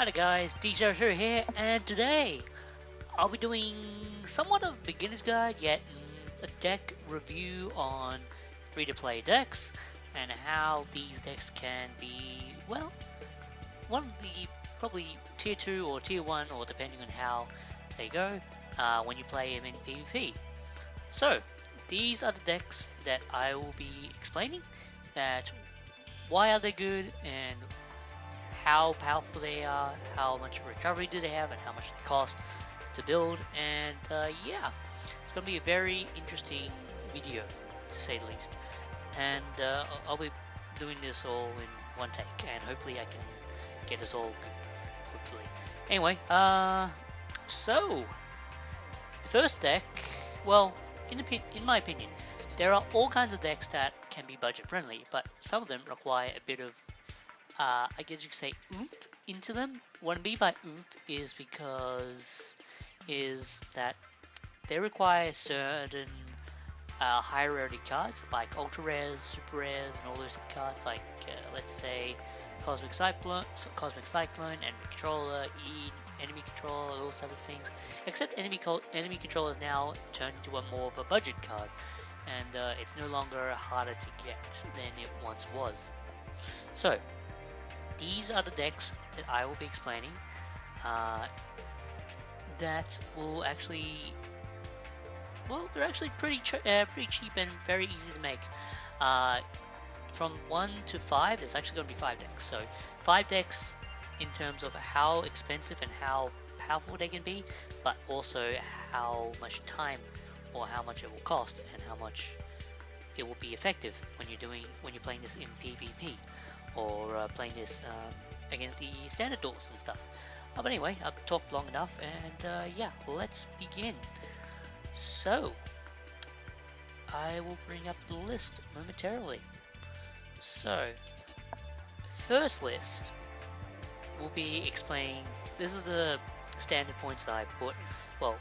Hi there guys, DCRS here, and today I'll be doing somewhat of a beginner's guide, yet a deck review on free-to-play decks, and how these decks can be, well, one of the probably tier 2 or tier 1, or depending on how they go, when you play them in PvP. So, these are the decks that I will be explaining, that why are they good, and how powerful they are, how much recovery do they have, and how much they cost to build. And yeah, it's going to be a very interesting video, to say the least. And I'll be doing this all in one take, and hopefully I can get this all good quickly. Anyway, so the first deck, well, in my opinion, there are all kinds of decks that can be budget friendly, but some of them require a bit of I guess you could say oomph into them. What I mean by oomph is that they require certain high rarity cards like ultra rares, super rares, and all those cards. Like let's say Cosmic Cyclone, Enemy Controller, Enemy Controller, those type of things. Except Enemy Controller is now turned into a more of a budget card, and it's no longer harder to get than it once was. So these are the decks that I will be explaining that will actually, well, they're actually pretty cheap and very easy to make. From 1 to 5, there's actually going to be 5 decks. So 5 decks in terms of how expensive and how powerful they can be, but also how much time or how much it will cost and how much it will be effective when you're playing this in PvP. Or playing this against the standard duels and stuff. But anyway, I've talked long enough, and yeah, let's begin. So, I will bring up the list momentarily. So, first list will be explaining, this is the standard points that I put, well,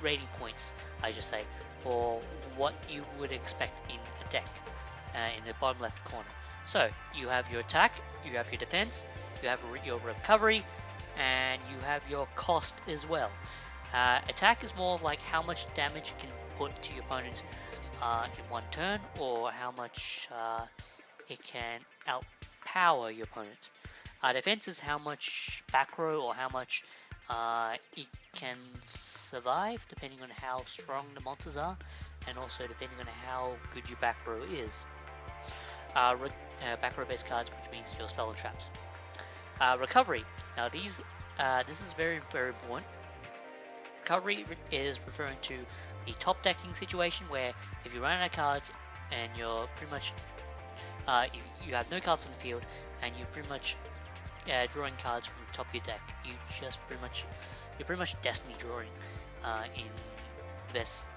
rating points, I should say, for what you would expect in a deck in the bottom left corner. So, you have your attack, you have your defense, you have your recovery, and you have your cost as well. Attack is more of like how much damage you can put to your opponent in one turn, or how much it can outpower your opponent. Defense is how much back row or how much it can survive, depending on how strong the monsters are, and also depending on how good your back row is. Back row based cards, which means your spell and traps. Recovery. Now this is very, very important. Recovery is referring to the top decking situation, where if you run out of cards and you're pretty much you have no cards on the field and you're pretty much drawing cards from the top of your deck, you're pretty much destiny drawing in the best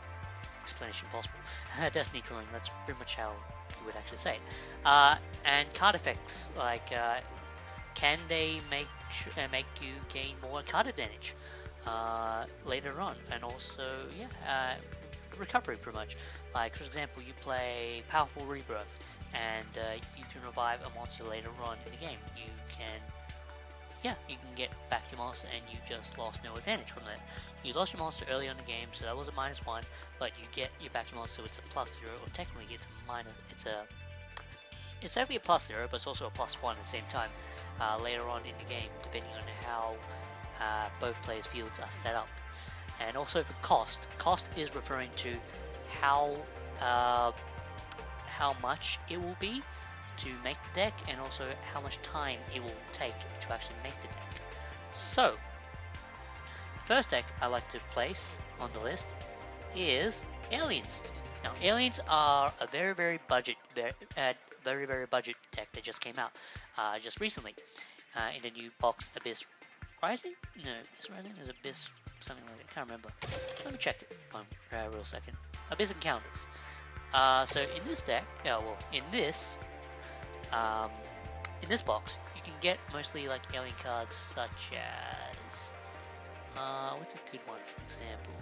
explanation possible. Destiny drawing, that's pretty much how you would actually say it. And card effects, like can they make you gain more card advantage later on, and also recovery pretty much. Like for example, you play Powerful Rebirth and you can revive a monster later on in the game. You can get back your monster, and you just lost no advantage from that. You lost your monster early on in the game, so that was a -1, but you get your back your monster, so it's a +0, or technically it's a minus. It's actually a +0, but it's also a +1 at the same time later on in the game, depending on how both players' fields are set up. And also for cost is referring to how much it will be to make the deck, and also how much time it will take to actually make the deck. So, the first deck I like to place on the list is Aliens. Now, Aliens are a very, very budget deck that just came out just recently in the new box Abyss Rising? No, Abyss Rising is Abyss something like that. I can't remember. Let me check it one real second. Abyss Encounters. So in this deck, in this box, you can get mostly like alien cards such as what's a good one, for example?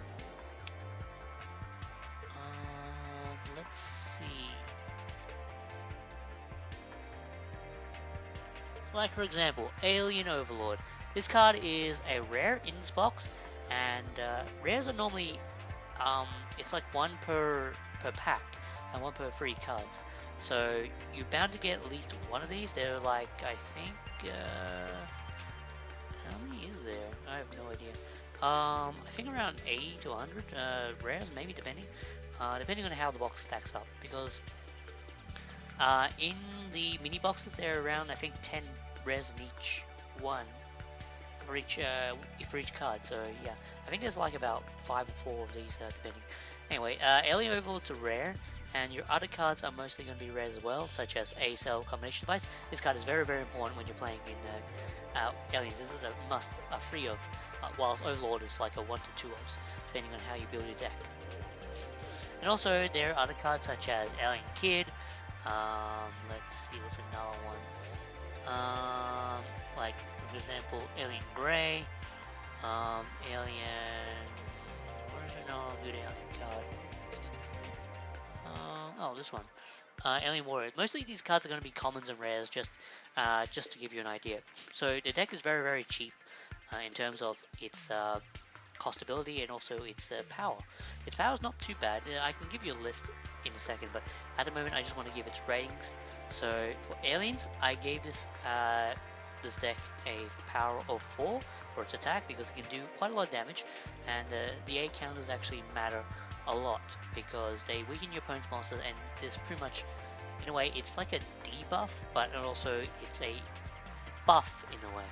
Let's see. Like for example, Alien Overlord. This card is a rare in this box, and rares are normally it's like one per pack and one per free cards. So you're bound to get at least one of these. They're like, I think, how many is there? I have no idea. I think around 80 to 100 rares, maybe, depending on how the box stacks up. Because in the mini boxes, there are around, I think, 10 rares in each one for each card. So yeah, I think there's like about 5 or 4 of these, depending. Anyway, Alien Overlord's a rare, and your other cards are mostly going to be rares as well, such as a cell combination device. This card is very, very important when you're playing in Aliens. This is a must, a free of, whilst Overlord is like a 1 to 2 ofs, depending on how you build your deck. And also there are other cards such as Alien Kid. Let's see, what's another one? Like for example, Alien Grey, Alien. Where's another good Alien card? Oh, this one. Alien Warrior. Mostly these cards are going to be commons and rares, just to give you an idea. So the deck is very, very cheap in terms of its costability and also its power. Its power is not too bad. I can give you a list in a second, but at the moment I just want to give its ratings. So for Aliens, I gave this this deck a power of 4 for its attack, because it can do quite a lot of damage, and the A counters actually matter a lot because they weaken your opponent's monsters, and there's pretty much, in a way, it's like a debuff, but also it's a buff in a way.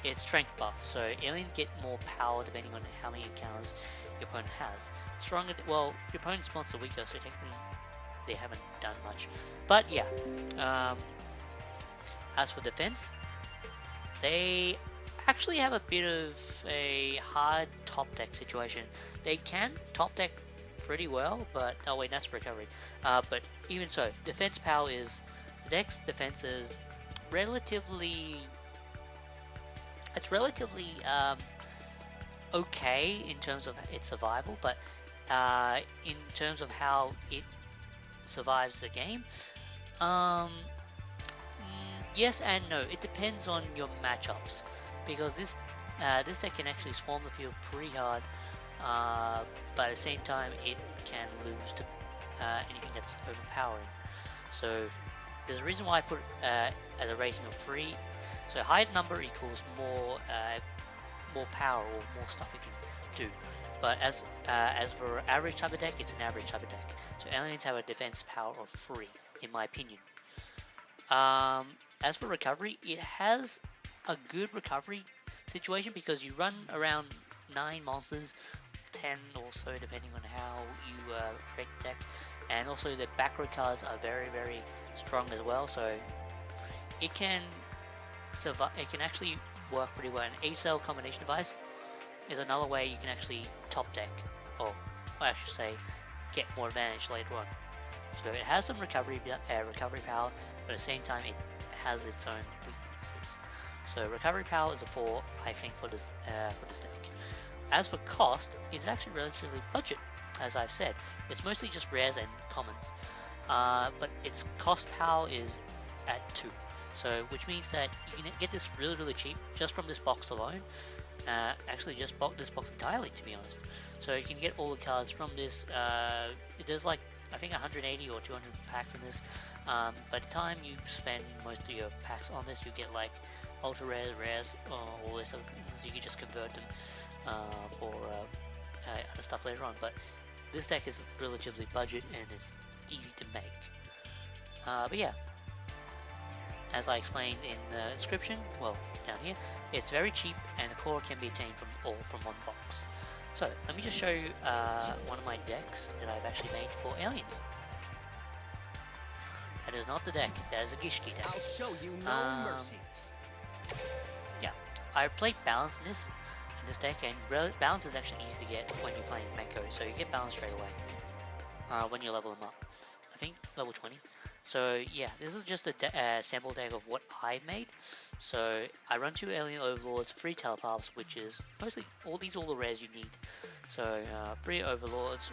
It's strength buff, so aliens get more power depending on how many counters your opponent has. Stronger, well, your opponent's monsters are weaker, so technically they haven't done much. But yeah, as for defense, they actually have a bit of a hard top deck situation. They can top deck pretty well, but oh wait, that's recovery. But even so, defense power is, the deck's defense is relatively, it's relatively okay in terms of its survival, but in terms of how it survives the game, yes and no. It depends on your matchups, because this deck can actually swarm the field pretty hard, but at the same time it can lose to anything that's overpowering. So there's a reason why I put it as a rating of 3. So higher number equals more power or more stuff it can do. But as for average type of deck, it's an average type of deck. So aliens have a defense power of 3, in my opinion. As for recovery, it has a good recovery situation because you run around 9 monsters, 10 or so depending on how you create the deck, and also the back row cards are very, very strong as well. So it can survive. It can actually work pretty well. An A-cell combination device is another way you can actually top deck, or I should say, get more advantage later on. So it has some recovery power, but at the same time it has its own weaknesses. So recovery power is a 4, I think, for this deck. As for cost, it's actually relatively budget, as I've said. It's mostly just rares and commons, but its cost power is at 2. So which means that you can get this really, really cheap just from this box alone. Actually just this box entirely, to be honest. So you can get all the cards from this. There's like, I think 180 or 200 packs in this. By the time you spend most of your packs on this, you get like ultra rares, all this stuff. So you can just convert them for other stuff later on. But this deck is relatively budget and it's easy to make. But yeah, as I explained in the description, well, down here, it's very cheap and the core can be obtained from one box. So let me just show you one of my decks that I've actually made for aliens. That is not the deck, that is a Gishki deck. I'll show you no mercy. Yeah, I played balance in this deck, and balance is actually easy to get when you're playing Meko, so you get balance straight away when you level them up. I think level 20. So yeah, this is just a sample deck of what I made. So I run 2 Alien Overlords, 3 Telepaths, which is mostly all the rares you need. So 3 Overlords,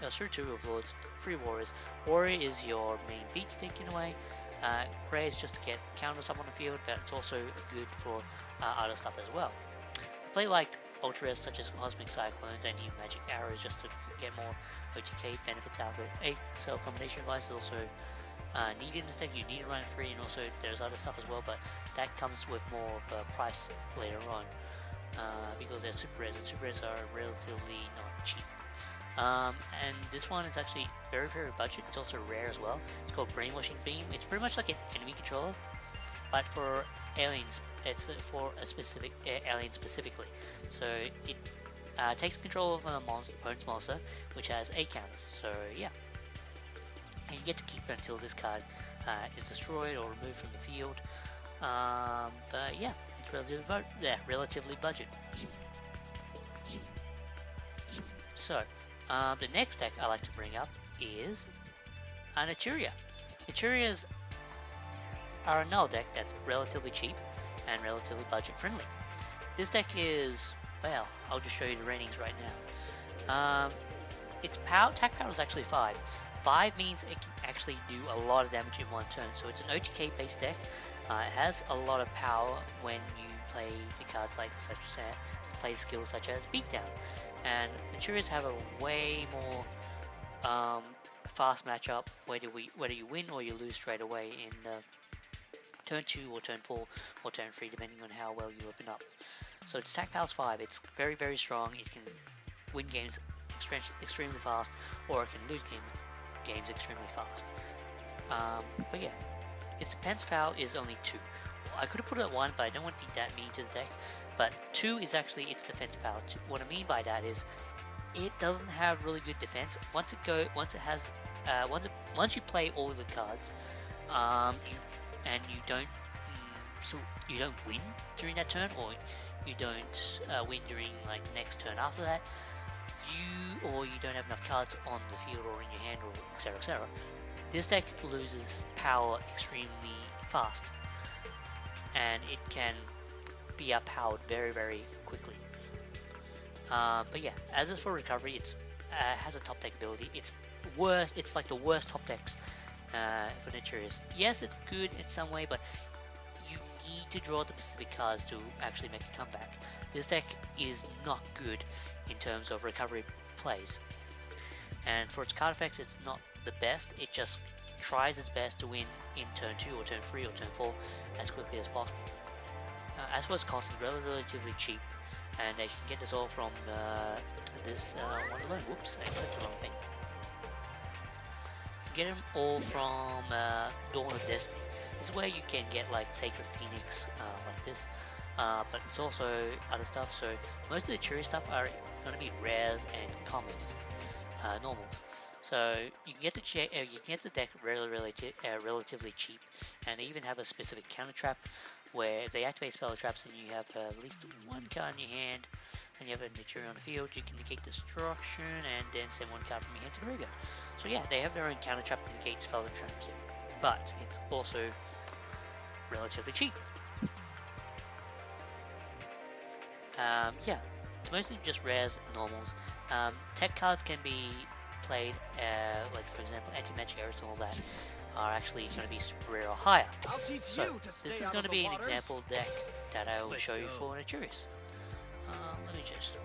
2 Overlords, 3 Warriors. Warrior is your main beat stick in a way. Rare is just to get counters up on the field, but it's also good for other stuff as well. I play like ultra rares such as Cosmic Cyclones and new Magic Arrows just to get more OTK benefits out of it. 8 cell combination device is also needed in this deck. You need to run free, and also there's other stuff as well, but that comes with more of a price later on because they're super rares, and super rares are relatively not cheap. And this one is actually very budget. It's also rare as well. It's called Brainwashing Beam. It's pretty much like an enemy controller, but for aliens. It's for a specific alien specifically. So it takes control of a opponent's monster, which has 8 counters. So yeah, and you get to keep it until this card is destroyed or removed from the field. But yeah, it's relatively budget. So the next deck I like to bring up is an Eteria. Eterias are another deck that's relatively cheap and relatively budget friendly. This deck is, well, I'll just show you the ratings right now. Its attack power is actually 5. 5 means it can actually do a lot of damage in one turn, so it's an OTK based deck. It has a lot of power when you play the cards like play skills such as Beatdown. And the Eterias have a way more fast matchup whether you win or you lose straight away in turn 2 or turn 4 or turn 3, depending on how well you open up. So its attack power is 5. It's very strong. It can win games extremely fast, or it can lose games extremely fast. But yeah, its defense power is only 2. I could have put it at 1, but I don't want to be that mean to the deck. But 2 is actually its defense power. What I mean by that is it doesn't have really good defense. Once you play all of the cards, you don't win during that turn, or you don't win during like next turn after that, you don't have enough cards on the field or in your hand, or etc. This deck loses power extremely fast, and it can be outpowered very quickly. But yeah, as for recovery, it has a top deck ability. It's like the worst top decks for Eterias. Yes, it's good in some way, but you need to draw the specific cards to actually make a comeback. This deck is not good in terms of recovery plays, and for its card effects, it's not the best. It just tries its best to win in turn 2 or turn 3 or turn 4 as quickly as possible. As for its cost, it's relatively cheap, and you can get this all from this one alone. Whoops, I clicked the wrong thing. You can get them all from Dawn of Destiny. This is where you can get like Sacred Phoenix like this, but it's also other stuff. So most of the Eteria stuff are going to be rares and commons, normals. So you can get the deck relatively cheap, and they even have a specific counter trap where if they activate spell traps and you have at least 1 card in your hand and you have an Eteria on the field, you can negate destruction and then send 1 card from your hand to the graveyard. So yeah, they have their own counter trap to negate spell traps, but it's also relatively cheap. Yeah, it's mostly just rares and normals. Tech cards can be played, like for example anti-magic arrows and all that are actually going to be super rare or higher. So this is going to be an example deck that I will show you for an Eterias. Let me just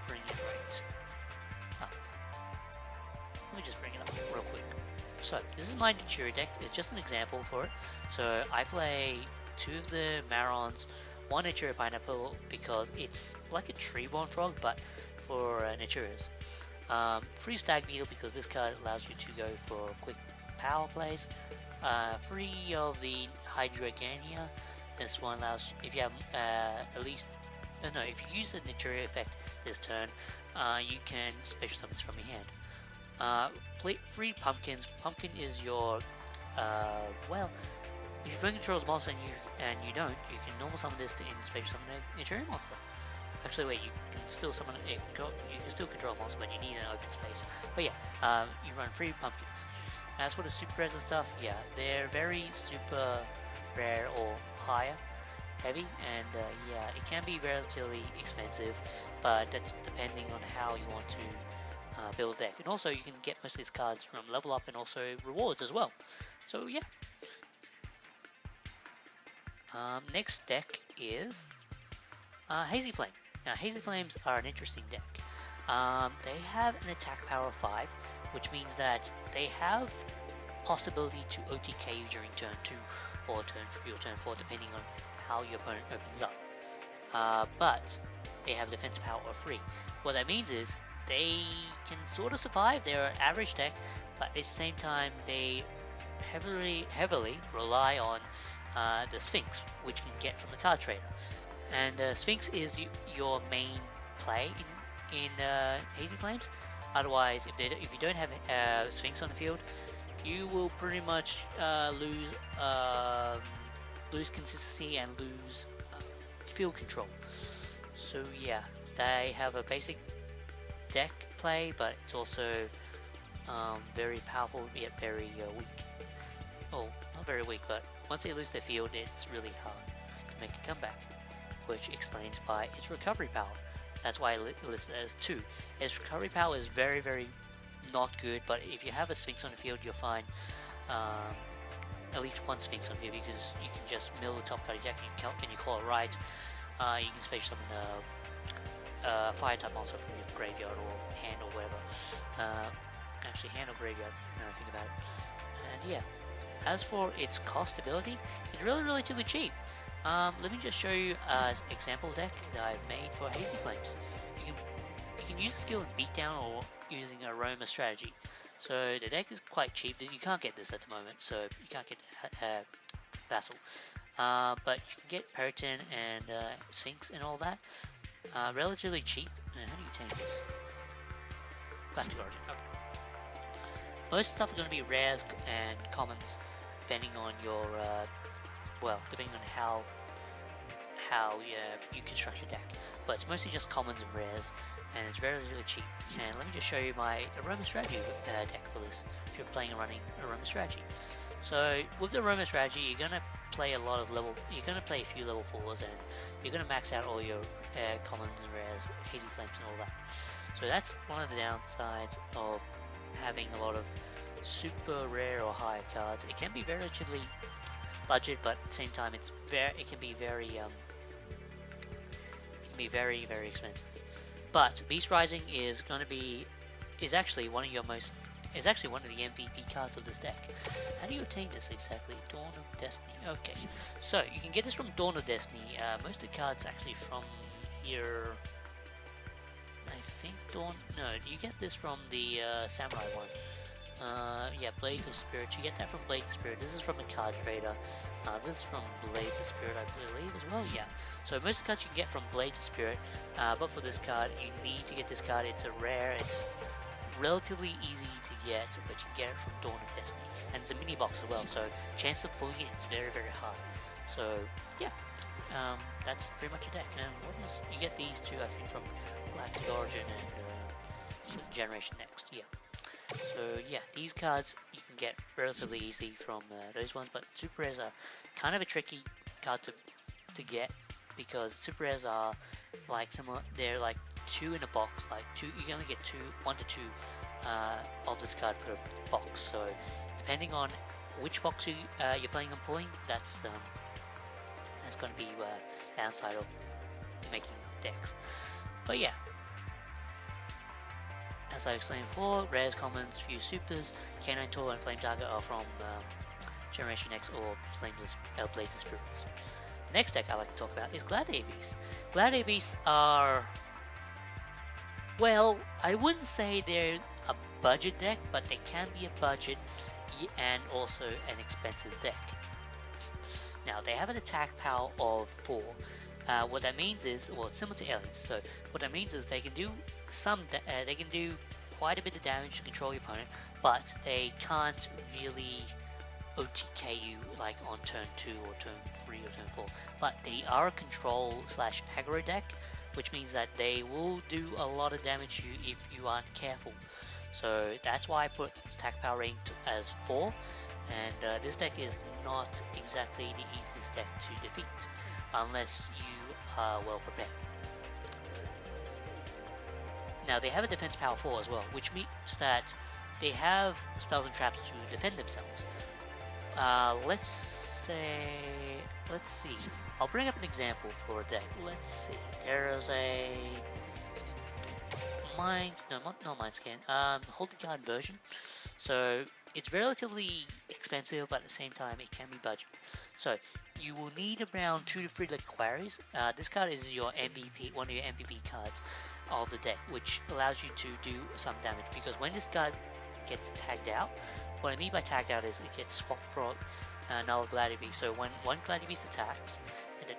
bring it right up. Let me just bring it up real quick. So this is my Eteria deck. It's just an example for it. So I play 2 of the Marons, 1 Eteria Pineapple because it's like a Treeborn Frog but for Eterias. 3 Stag Beetle because this card allows you to go for quick power plays. 3 of the Hydrogania. This one allows, if you have if you use the Eteria effect this turn, you can special summon this from your hand. 3 Pumpkins. Pumpkin is your, well, if your opponent controls monster and you don't, you can normal summon this to special summon the Eteria monster. Actually, wait, you can still summon it. You can still control a monster, but you need an open space. But yeah, you run 3 Pumpkins. As for the super rares and stuff, yeah, they're very super rare or higher, heavy, and yeah, it can be relatively expensive, but that's depending on how you want to build a deck. And also, you can get most of these cards from level up and also rewards as well. So yeah, Next deck is Hazy Flame. Now, Hazy Flames are an interesting deck. They have an attack power of 5, which means that they have possibility to OTK you during turn 2 or turn 3 or turn 4, depending on how your opponent opens up. But they have defense power of 3. What that means is they can sort of survive. They're an average deck, but at the same time they heavily rely on the Sphinx, which you can get from the card trader. And Sphinx is your main play in Hazy Flames. Otherwise, if you don't have Sphinx on the field, you will pretty much lose consistency and lose field control. So yeah, they have a basic deck play, but it's also very powerful yet very weak. Oh, not very weak, but once they lose their field, it's really hard to make a comeback, which explains by its recovery power. That's why I listed it as 2. Its recovery power is very, very not good, but if you have a Sphinx on the field, you'll find at least one Sphinx on the field, because you can just mill the top card of your deck and you call it right. You can special summon fire type monster from your graveyard or hand or whatever. Actually, hand or graveyard, now I think about it. And yeah, as for its cost ability, it's really relatively cheap. Let me just show you an example deck that I've made for Hazy Flames. You can use the skill in Beatdown or using Aroma strategy. So the deck is quite cheap. You can't get this at the moment, so you can't get Vassal. But you can get Periton and Sphinx and all that. Relatively cheap. How do you change this? Back to Origin. Okay. Most stuff are going to be rares and commons, depending on your depending on how you construct your deck. But it's mostly just commons and rares, and it's relatively cheap. And let me just show you my Aroma strategy deck for this, if you're playing and running Aroma strategy. So with the Aroma strategy, you're gonna play a few level 4s, and you're gonna max out all your commons and rares, Hazy Flames and all that. So that's one of the downsides of having a lot of super rare or high cards. It can be relatively budget, but at the same time it can be very very expensive. But Beast Rising is actually one of the MVP cards of this deck. How do you obtain this exactly? Dawn of Destiny. Okay, so you can get this from Dawn of Destiny. Most of the cards actually from here. I think Dawn. No, you get this from the Samurai one. Yeah, Blades of Spirit. You get that from Blades of Spirit. This is from a card trader. This is from Blades of Spirit, I believe, as well. Yeah. So most of the cards you can get from Blades of Spirit, but for this card, you need to get this card. It's a rare. It's relatively easy to get, but you can get it from Dawn of Destiny, and it's a mini box as well. So chance of pulling it is very, very high. So yeah, that's pretty much a deck. And you get these two, I think, from Galactic Origin and Generation Next. Yeah. So yeah, these cards you can get relatively easy from those ones, but super rares are kind of a tricky card to get, because super rares are like similar. They're like 2 in a box. Like 2, you can only get 1 to 2 of this card per box. So depending on which box you're planning on pulling, that's going to be downside of making decks. But yeah. As I explained before, rares, commons, few supers, Canine Tool and Flame Target are from Generation X or Blades of Spirits. The next deck I like to talk about is Gladiator Beasts. Gladiator Beasts are, well, I wouldn't say they're a budget deck, but they can be a budget and also an expensive deck. Now, they have an attack power of 4. What that means is, well, it's similar to aliens. So what that means is they can do quite a bit of damage to control your opponent, but they can't really OTK you like on turn 2 or turn 3 or turn 4. But they are a control / aggro deck, which means that they will do a lot of damage to you if you aren't careful. So that's why I put its attack power rating as 4. And this deck is not exactly the easiest deck to defeat, unless you are well prepared. Now they have a defense power 4 as well, which means that they have spells and traps to defend themselves. Let's say let's see. I'll bring up an example for a deck. Let's see. There is a not Mind Scan. Hold the Guard version. So it's relatively expensive, but at the same time it can be budget. So you will need around 2 to 3 Liquaries. This card is your MVP, one of your MVP cards of the deck, which allows you to do some damage. Because when this card gets tagged out, what I mean by tagged out is it gets swapped for another Gladiator Beast. So when one Gladiator Beast attacks, and then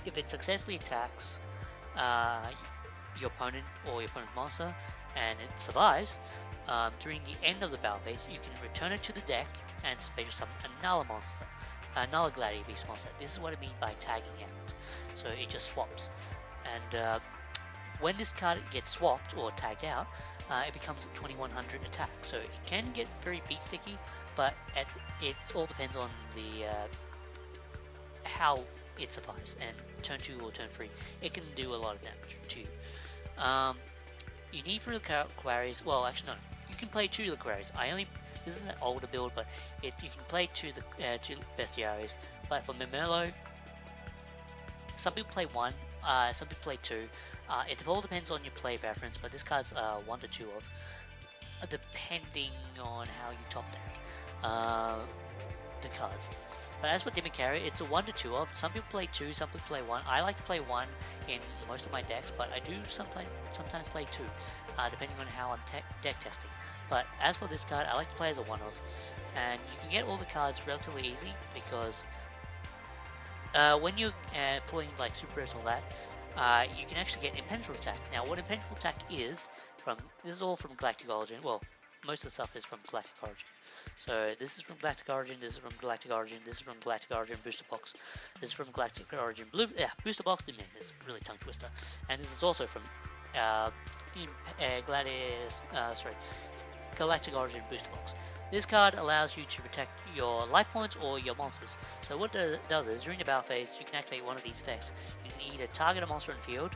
if it successfully attacks your opponent or your opponent's monster, and it survives, during the end of the battle phase, you can return it to the deck and special summon another monster, another Gladiator Beast monster. This is what I mean by tagging out. So it just swaps, and when this card gets swapped or tagged out, it becomes 2100 attack. So it can get very beat sticky, but it all depends on the how it survives. And turn 2 or turn 3, it can do a lot of damage too. You need 3 Liquaries. Well, actually no. You can play 2 Liquaries. This is an older build, but you can play 2 Bestiaries. But for Memelo, some people play 1, some people play 2. It all depends on your play preference, but this card's 1 to 2 of, depending on how you top deck the cards. But as for Dimikari, it's a 1 to 2 of. Some people play 2, some people play 1. I like to play 1 in most of my decks, but I do sometimes play 2, depending on how I'm deck testing. But as for this card, I like to play as a 1 of. And you can get all the cards relatively easy, because when you're pulling like Super Rares and all that, you can actually get Impenetrable Attack. Now what Impenetrable Attack is, this is all from Galactic Origin. Well, most of the stuff is from Galactic Origin. So this is from Galactic Origin, this is from Galactic Origin, this is from Galactic Origin Booster Box, this is from Galactic Origin Booster Box, man, this is really tongue twister. And this is also from Galactic Origin Booster Box. This card allows you to protect your life points or your monsters. So what it does is, during the battle phase, you can activate one of these effects. You can either target a monster in the field,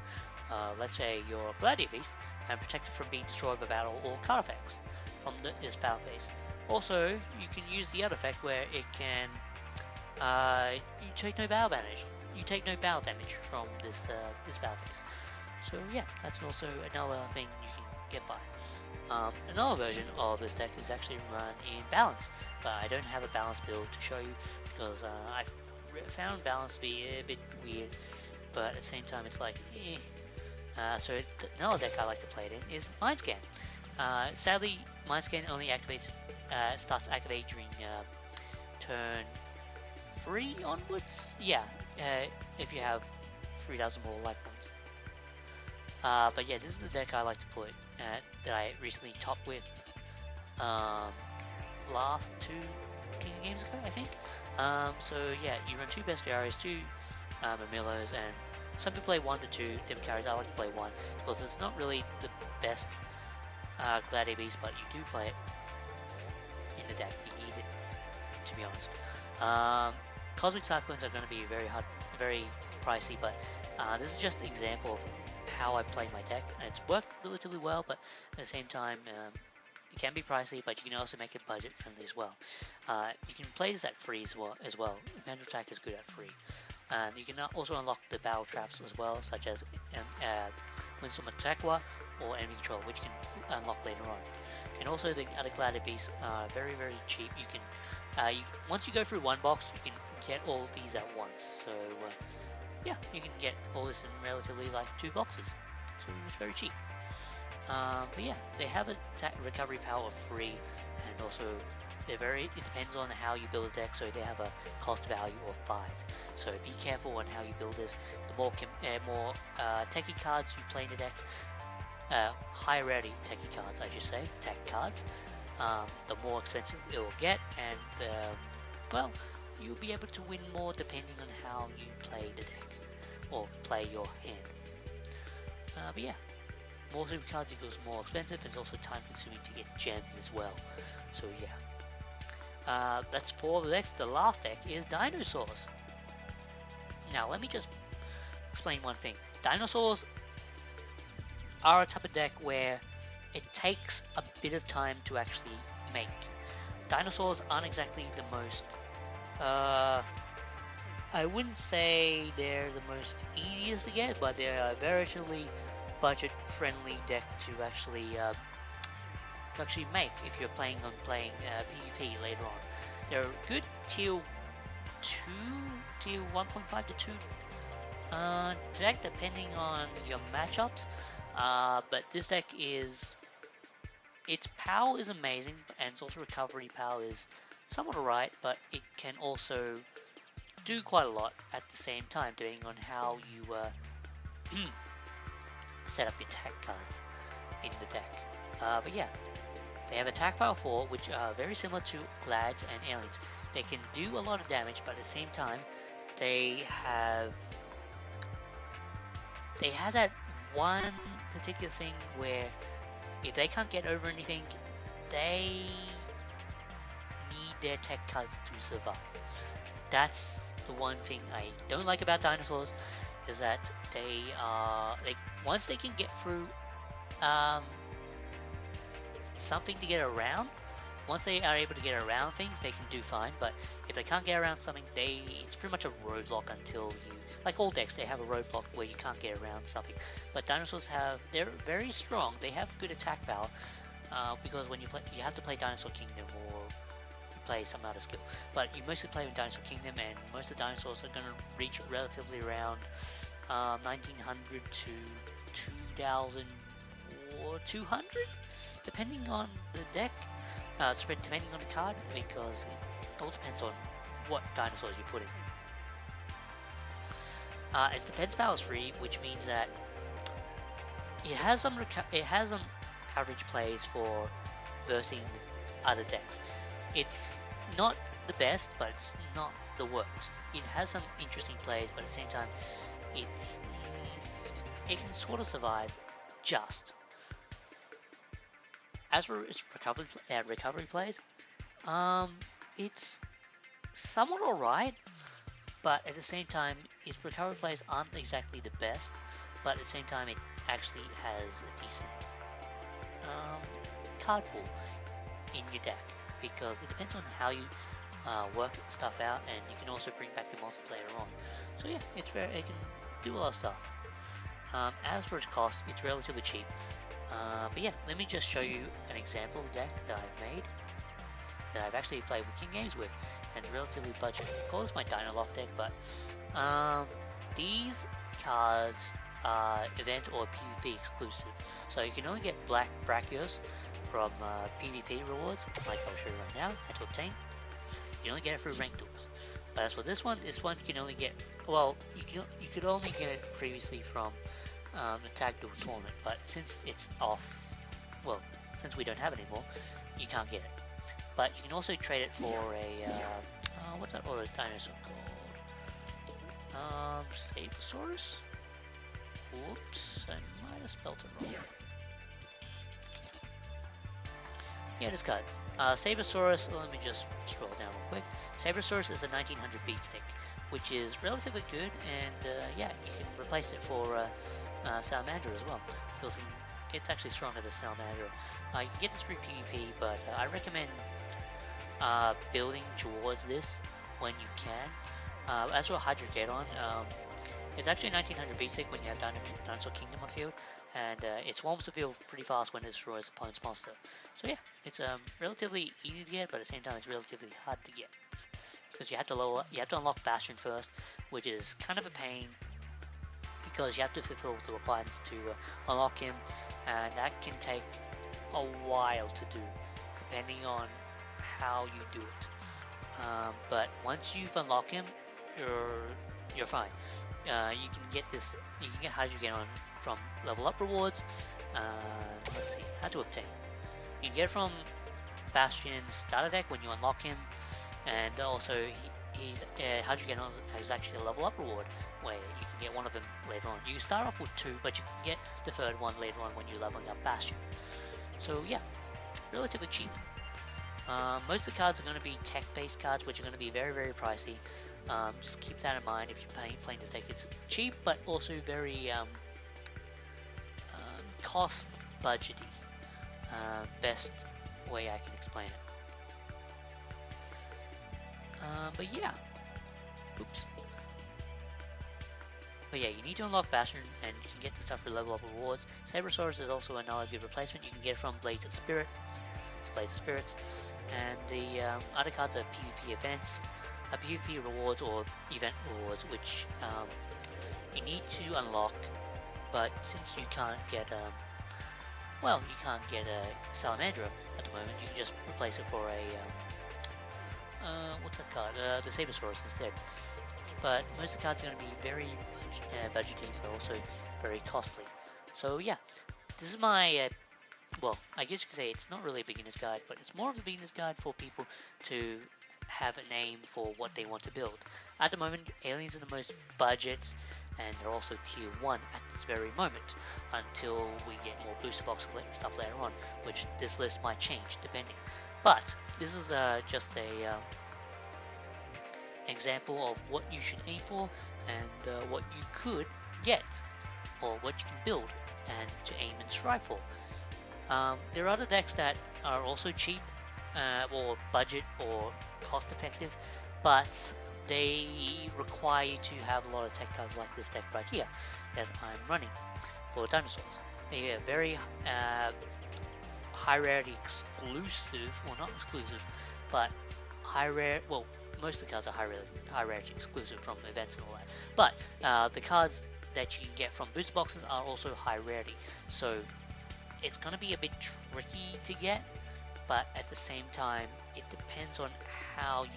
let's say your Gladiator Beast, and protect it from being destroyed by battle or card effects from this battle phase. Also, you can use the other effect where it can, you take no battle damage. You take no battle damage from this battle phase. So yeah, that's also another thing you can get by. Another version of this deck is actually run in balance, but I don't have a balance build to show you because I found balance to be a bit weird, but at the same time it's like, so another deck I like to play it in is Mind Scan. Sadly, Mind Scan only starts activating during turn 3 onwards. Yeah, if you have 3,000 more life points. But yeah, this is the deck I like to put that I recently topped with last 2 King of Games ago, I think. So yeah, you run 2 Bestiaries, 2 Mamilos, and some people play 1 to 2 Dimikaris. I like to play 1 because it's not really the best Gladiator Beast, but you do play it in the deck. You need it, to be honest. Cosmic Cyclones are going to be very pricey, but this is just an example of how I play my deck, and it's worked relatively well, but at the same time it can be pricey, but you can also make it budget friendly as well. You can play this at free as well. Adventure Attack is good at free. And you can also unlock the battle traps as well, such as Windstorm Atakwa or Enemy Control, which you can unlock later on. And also the other Gladiator Beasts are very cheap. You can once you go through one box, you can get all these at once. So yeah, you can get all this in relatively like 2 boxes. So it's very cheap. But yeah, they have a recovery power of 3, and also it depends on how you build a deck, so they have a cost value of 5. So be careful on how you build this. The more techie cards you play in the deck, high rarity techie cards, I should say, tech cards, the more expensive it will get, and well, you'll be able to win more depending on how you play the deck or play your hand. But yeah, more super cards equals more expensive. It's also time consuming to get gems as well. So yeah, that's for the decks. The last deck is Dinosaurs. Now let me just explain one thing. Dinosaurs are a type of deck where it takes a bit of time to actually make. Dinosaurs aren't exactly the most I wouldn't say they're the most easiest to get, but they're a relatively budget-friendly deck to actually make if you're planning on playing PvP later on. They're good tier 2, tier 1.5 to 2 deck depending on your matchups. But this deck is, its power is amazing, and its also recovery power is somewhat alright, but it can also do quite a lot at the same time, depending on how you set up your attack cards in the deck. But yeah, they have attack power 4, which are very similar to Glads and Aliens. They can do a lot of damage, but at the same time, they have that one particular thing where if they can't get over anything, they need their tech cards to survive. That's the one thing I don't like about dinosaurs, is that they are like, once they can get through something to get around, once they are able to get around things, they can do fine. But if they can't get around something, it's pretty much a roadblock until you, like all decks, they have a roadblock where you can't get around something. But dinosaurs they're very strong. They have good attack power because when you have to play Dinosaur Kingdom or play some other skill. But you mostly play in Dinosaur Kingdom, and most of the dinosaurs are going to reach relatively around 1900 to 2200, depending on the deck. Depending on the card, because it all depends on what dinosaurs you put in. Its defense power is 3, which means that it has some average plays for versing other decks. It's not the best, but it's not the worst. It has some interesting plays, but at the same time, it can sort of survive just. As for its recovery plays, it's somewhat alright, but at the same time, its recovery plays aren't exactly the best, but at the same time, it actually has a decent card pool in your deck, because it depends on how you work stuff out, and you can also bring back your monsters later on. So yeah, it can do a lot of stuff. As for its cost, it's relatively cheap. But yeah, let me just show you an example deck that I've made, that I've actually played King games with, and it's relatively budget. I call this my Dino Lock deck, but these cards are event or PvP exclusive. So you can only get Black Brachios from PvP rewards, like I'll show you right now, how to obtain. You only get it through ranked duels. But as for this one you can only get, well, you could only get it previously from the Tag Duel tournament, but since it's off, well, since we don't have it anymore, you can't get it. But you can also trade it for a, what's that other dinosaur called? Sabersaurus? Whoops, I might have spelled it wrong. Yeah, this card. Sabersaurus, let me just scroll down real quick. Sabersaurus is a 1900 beat stick, which is relatively good, and yeah, you can replace it for Salamander as well, because it's actually stronger than Salamander. You can get this through PvP, but I recommend building towards this when you can. As for Hydrogeddon, it's actually a 1900 beat stick when you have Dinosaur Kingdom on field, and it swarms the field pretty fast when it destroys opponent's monster. So yeah, it's relatively easy to get, but at the same time it's relatively hard to get, because you have to unlock Bastion first, which is kind of a pain, because you have to fulfill the requirements to unlock him, and that can take a while to do, depending on how you do it. But once you've unlocked him, you're fine. You can get Hydrogeddon from level up rewards. Let's see, how to obtain. You can get it from Bastion's starter deck when you unlock him, and also Hydrogeddon is actually a level up reward where you can get one of them later on. You can start off with 2, but you can get the third one later on when you're leveling up Bastion. So yeah, relatively cheap. Most of the cards are going to be tech-based cards, which are going to be very, very pricey. Just keep that in mind if you're playing this deck. It's cheap, but also very cost budgety. Best way I can explain it. But yeah, oops. But yeah, you need to unlock Bastion, and you can get the stuff for level up rewards. Sabersaurus is also another good replacement. You can get from Blades of Spirits, and the other cards are PvP events, PvP rewards or event rewards, which you need to unlock. But since you can't get well, you can't get a Salamandra at the moment, you can just replace it for a what's that card? The Sabersaurus instead. But most of the cards are going to be very budgety, but also very costly. So yeah, this is my well, I guess you could say it's not really a beginner's guide, but it's more of a beginner's guide for people to have a name for what they want to build. At the moment, aliens are the most budget, and they're also tier 1 at this very moment, until we get more booster box stuff later on, which this list might change depending. But this is just a example of what you should aim for, and what you could get, or what you can build and to aim and strive for. There are other decks that are also cheap, or budget or cost effective, but they require you to have a lot of tech cards like this deck right here that I'm running for dinosaurs. They are very high rarity exclusive, well not exclusive, but high rare, well most of the cards are high rarity exclusive from events and all that, but the cards that you can get from booster boxes are also high rarity, so it's going to be a bit tricky to get, but at the same time it depends on how you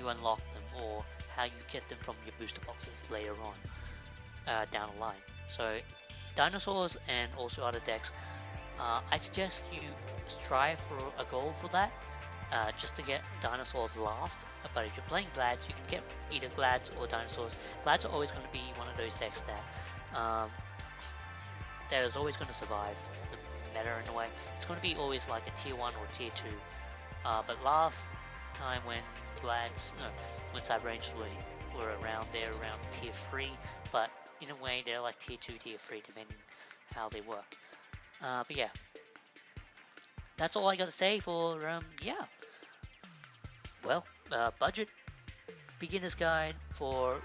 unlock them, or how you get them from your booster boxes later on down the line. So dinosaurs and also other decks, I suggest you strive for a goal for that, just to get dinosaurs last. But if you're playing Glads, you can get either Glads or dinosaurs. Glads are always going to be one of those decks that is always going to survive the meta in a way. It's going to be always like a tier 1 or tier 2. But last time when Glads, when Cyber Rangers were around, they're around tier 3, but in a way they're like tier 2, tier 3 depending how they work. But yeah, that's all I gotta say for, yeah. Well, budget beginner's guide for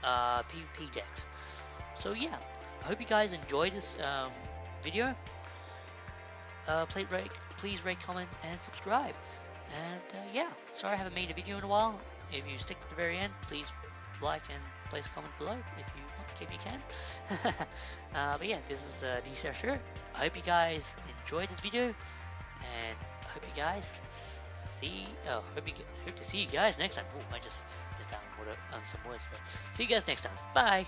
PvP decks. So yeah, I hope you guys enjoyed this video. Please rate, comment, and subscribe. And yeah, sorry I haven't made a video in a while. If you stick to the very end, please like and place a comment below if you can. But yeah, this is DCRS. I hope you guys enjoyed this video, and I hope you guys hope to see you guys next time. Oh, I just down on some words there. See you guys next time. Bye.